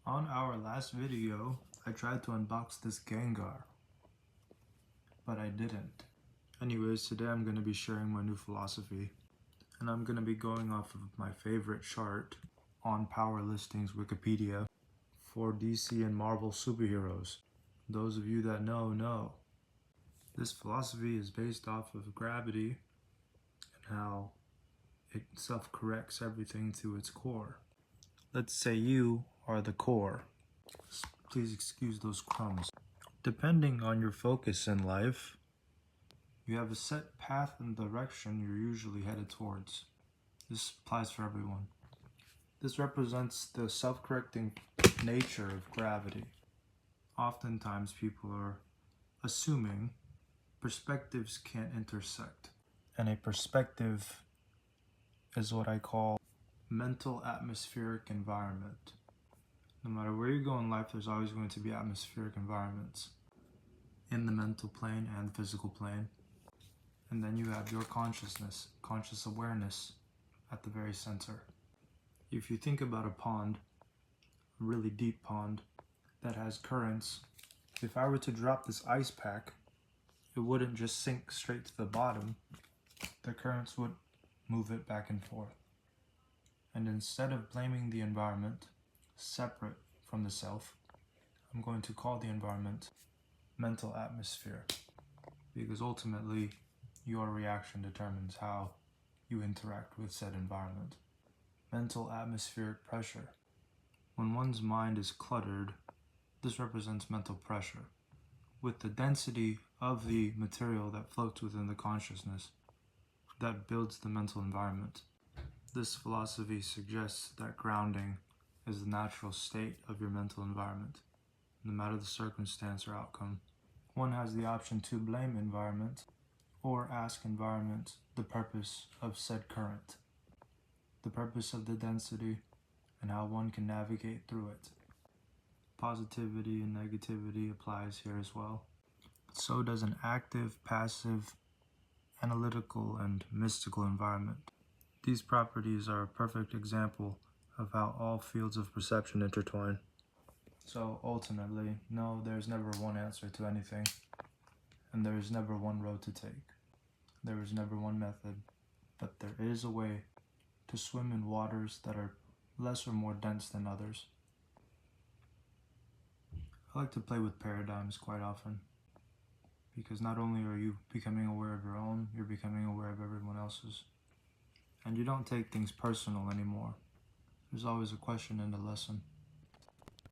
On our last video, I tried to unbox this Gengar, but I didn't. Anyways, today I'm going to be sharing my new philosophy, and I'm going to be going off of my favorite chart on Power Listings Wikipedia for DC and Marvel superheroes. Those of you that know. This philosophy is based off of gravity and how it self-corrects everything to its core. Let's say you are the core. Please excuse those crumbs. Depending on your focus in life, you have a set path and direction you're usually headed towards. This applies for everyone. This represents the self-correcting nature of gravity. Oftentimes people are assuming perspectives can't intersect. And a perspective is what I call mental atmospheric environment. No matter where you go in life, there's always going to be atmospheric environments in the mental plane and physical plane. And then you have your consciousness, conscious awareness at the very center. If you think about a pond, a really deep pond that has currents, if I were to drop this ice pack, it wouldn't just sink straight to the bottom. The currents would move it back and forth. And instead of blaming the environment separate from the self, I'm going to call the environment mental atmosphere, because ultimately your reaction determines how you interact with said environment. Mental atmospheric pressure. When one's mind is cluttered, this represents mental pressure. With the density of the material that floats within the consciousness, that builds the mental environment. This philosophy suggests that grounding is the natural state of your mental environment, no matter the circumstance or outcome. One has the option to blame environment or ask environment the purpose of said current, the purpose of the density, and how one can navigate through it. Positivity and negativity applies here as well. So does an active, passive, analytical, and mystical environment. These properties are a perfect example of how all fields of perception intertwine. So ultimately, no, there's never one answer to anything, and there is never one road to take. There is never one method, but there is a way to swim in waters that are less or more dense than others. I like to play with paradigms quite often, because not only are you becoming aware of your own, you're becoming aware of everyone else's. And you don't take things personal anymore. There's always a question in the lesson.